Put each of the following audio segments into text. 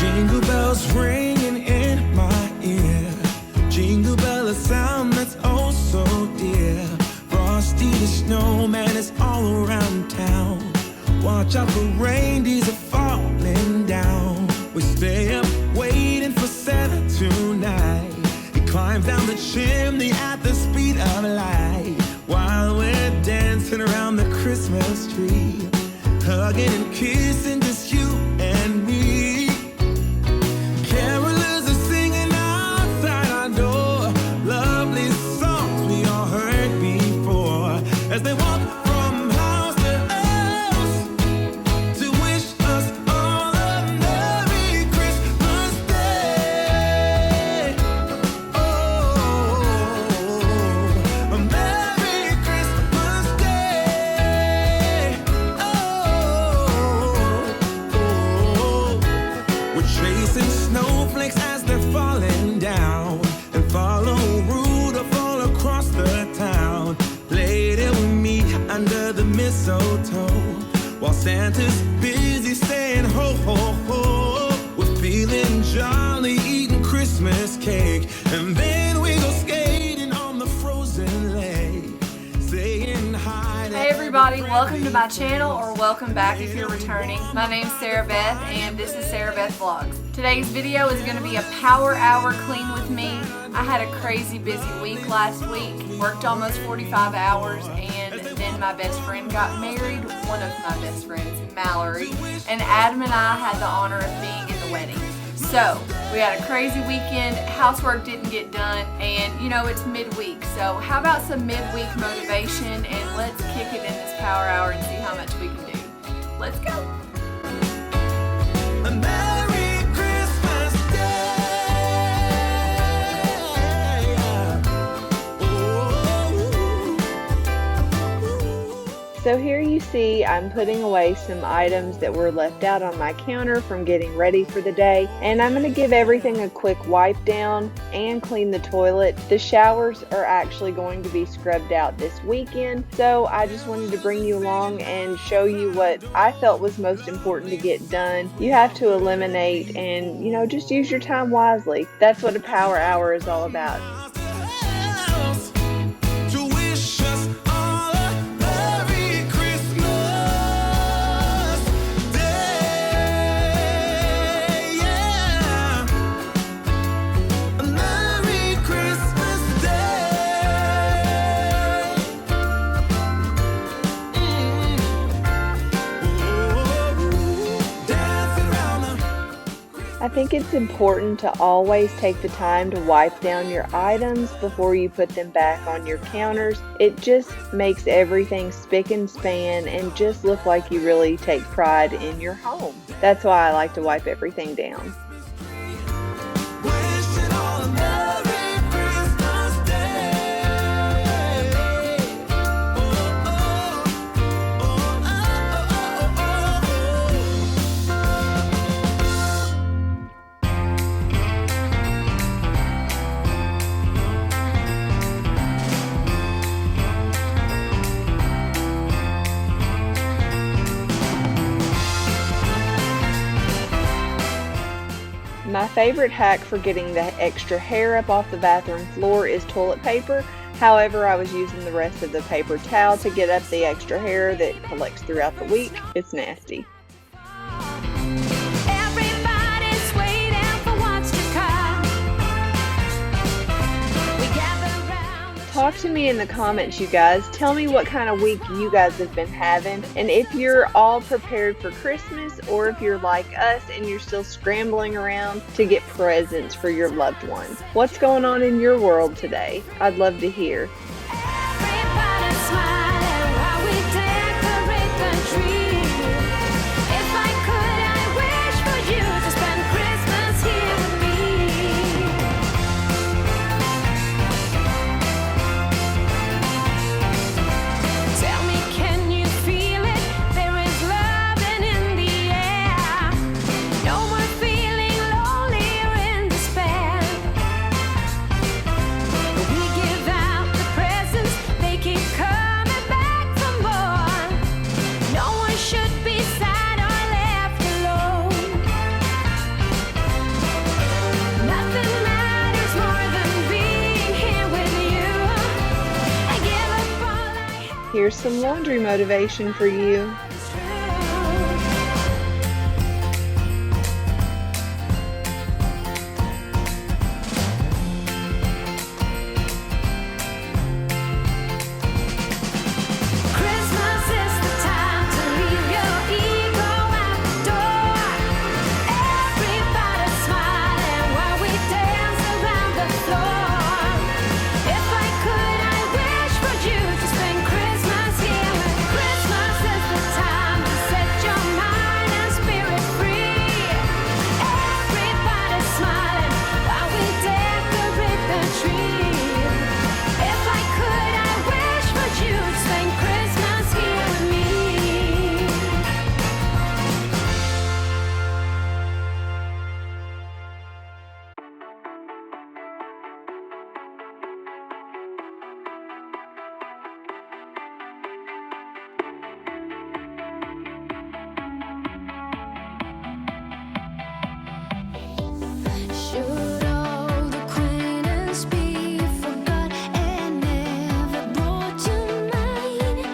Jingle bells ringing in my ear. Jingle bell, a sound that's oh so dear. Frosty the snowman is all around town. Watch out for reindeers are falling down. We stay up waiting for Santa tonight. He climbs down the chimney at the speed of light, while we're dancing around the Christmas tree, hugging and kissing just you and me. Carolers are singing outside our door, lovely songs we all heard before, as they walk from house to house to wish us all a Merry Christmas Day. Oh, a Merry Christmas Day. Oh, we're chasing snowflakes as they're falling down, and follow Rudolph all across the town. Later we meet under the mistletoe, while Santa's busy saying ho ho ho. We're feeling jolly, eating Christmas cake, and then we go skating on the frozen lake, saying hi to Hey everybody, welcome to my channel, or welcome back if you're returning. My name's Sarah Beth and this is Sarah Beth Vlogs. Today's video is going to be a power hour clean with me. I had a crazy busy week last week, worked almost 45 hours, and then my best friend got married, one of my best friends, Mallory, and Adam and I had the honor of being in the wedding. So, we had a crazy weekend, housework didn't get done, and you know it's midweek, so how about some midweek motivation, and let's kick it in this power hour and see how much we can do. Let's go! a Merry Christmas Day. So here you see I'm putting away some items that were left out on my counter from getting ready for the day, and I'm going to give everything a quick wipe down and clean the toilet. The showers are actually going to be scrubbed out this weekend, so I just wanted to bring you along and show you what I felt was most important to get done. You have to eliminate and, you know, just use your time wisely. That's what a power hour is all about. To wish us all a Merry Christmas Day. Yeah. A Merry Christmas Day. Dancing around the I think it's important to always take the time to wipe down your items before you put them back on your counters. It just makes everything spick and span and just look like you really take pride in your home. That's why I like to wipe everything down. wishing all a Merry Christmas Day. Oh, oh, oh, oh, My favorite hack for getting the extra hair up off the bathroom floor is toilet paper. However, I was using the rest of the paper towel to get up the extra hair that collects throughout the week. It's nasty. Everybody's waiting for what's to come. We gather round. Talk to me in the comments, you guys. Tell me what kind of week you guys have been having, and if you're all prepared for Christmas, or if you're like us and you're still scrambling around to get presents for your loved ones. What's going on in your world today? I'd love to hear. Everybody's smiling while we decorate the tree. If I could, I wish for you to spend Christmas here with me. Tell me, can you feel it? There is love in the air. No more feeling lonely or in despair. We give out the prayer. here's some laundry motivation for you. Christmas is the time to leave your ego at the door. Everybody smiling while we dance around the floor. If I could, I wish for you to spend Christmas here. Christmas is the time to set your mind and spirit free. Everybody smiling while we decorate the tree. If I could, I wish for you to spend Christmas here with me. Should all the acquaintance be forgot and never brought to mind?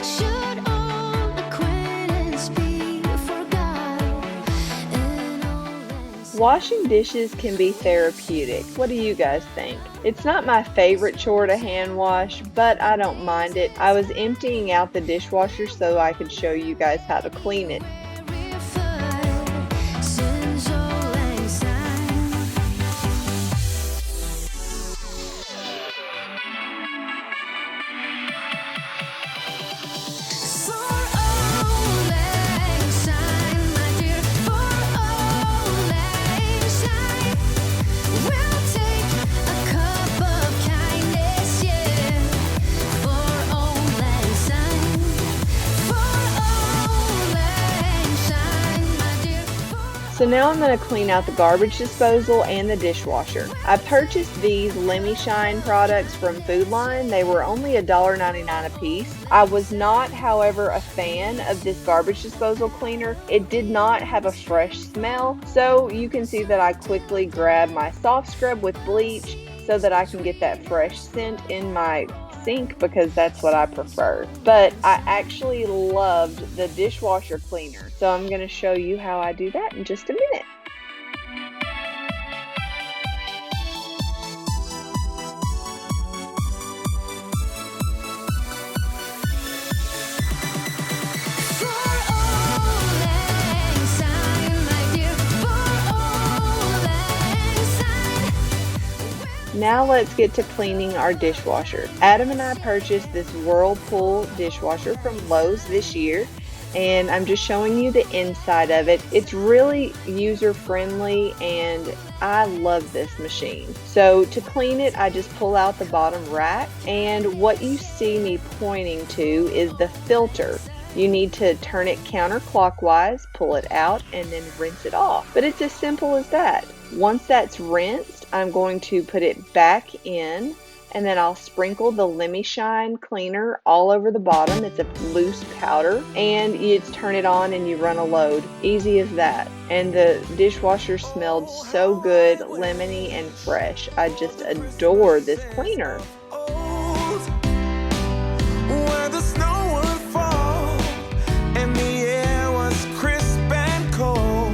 Should all acquaintance be forgot and always Washing dishes can be therapeutic. What do you guys think? It's not my favorite chore to hand wash, but I don't mind it. I was emptying out the dishwasher so I could show you guys how to clean it. refer since all anxiety? For all anxiety, my dear, for all anxiety, we'll take a cup of kindness, yeah. For all anxiety, my dear. So now I'm going to clean out the garbage disposal and the dishwasher. I purchased these Lemmy Shine products from Food Line. They were only $1.99 a piece. I was not, however, a fan of this garbage disposal cleaner. It did not have a fresh smell, so you can see that I quickly grabbed my soft scrub with bleach so that I can get that fresh scent in my sink because that's what I prefer. But I actually loved the dishwasher cleaner, so I'm going to show you how I do that in just a minute. For all anxiety, my dear, for all anxiety. Now let's get to cleaning our dishwasher. Adam and I purchased this Whirlpool dishwasher from Lowe's this year, and I'm just showing you the inside of it. It's really user friendly and I love this machine. So to clean it, I just pull out the bottom rack, and what you see me pointing to is the filter. You need to turn it counterclockwise, pull it out, and then rinse it off. But it's as simple as that. Once that's rinsed, I'm going to put it back in, and then I'll sprinkle the Lemmy Shine cleaner all over the bottom. It's a loose powder, and you just turn it on and you run a load. Easy as that. And the dishwasher smelled so good, lemony and fresh. I just adore this cleaner. Where the snow would fall and the air was crisp and cold.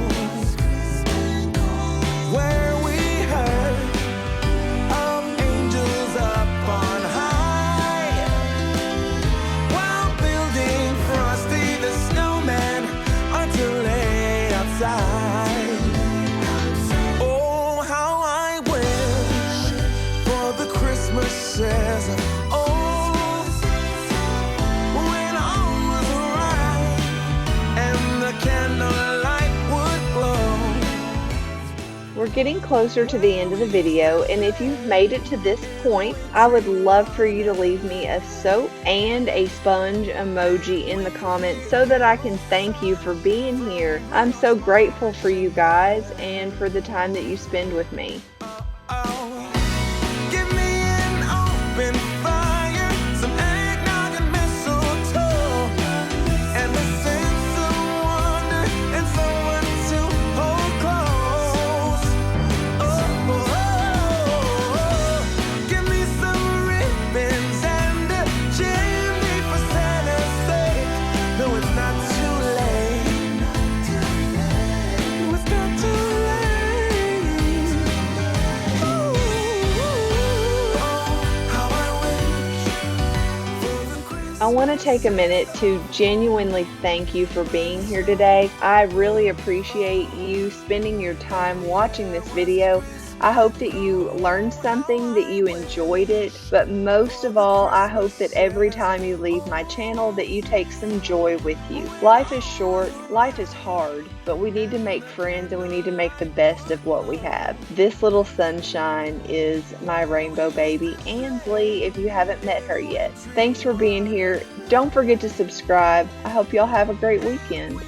Where we heard of angels up on high while building Frosty the Snowman until late outside. Oh, how I wish for the Christmases of old, when all was right and the candlelight would glow. We're getting closer to the end of the video, and if you've made it to this point, I would love for you to leave me a soap and a sponge emoji in the comments so that I can thank you for being here. I'm so grateful for you guys and for the time that you spend with me. Give me an open fire, some eggnog and mistletoe, and a sense of wonder and someone to hold close. Give me some ribbons and a chimney for Santa. I want to take a minute to genuinely thank you for being here today. I really appreciate you spending your time watching this video. I hope that you learned something, that you enjoyed it, but most of all, I hope that every time you leave my channel that you take some joy with you. Life is short, life is hard, but we need to make friends and we need to make the best of what we have. This little sunshine is my rainbow baby, Ansley, if you haven't met her yet. Thanks for being here. Don't forget to subscribe. I hope y'all have a great weekend.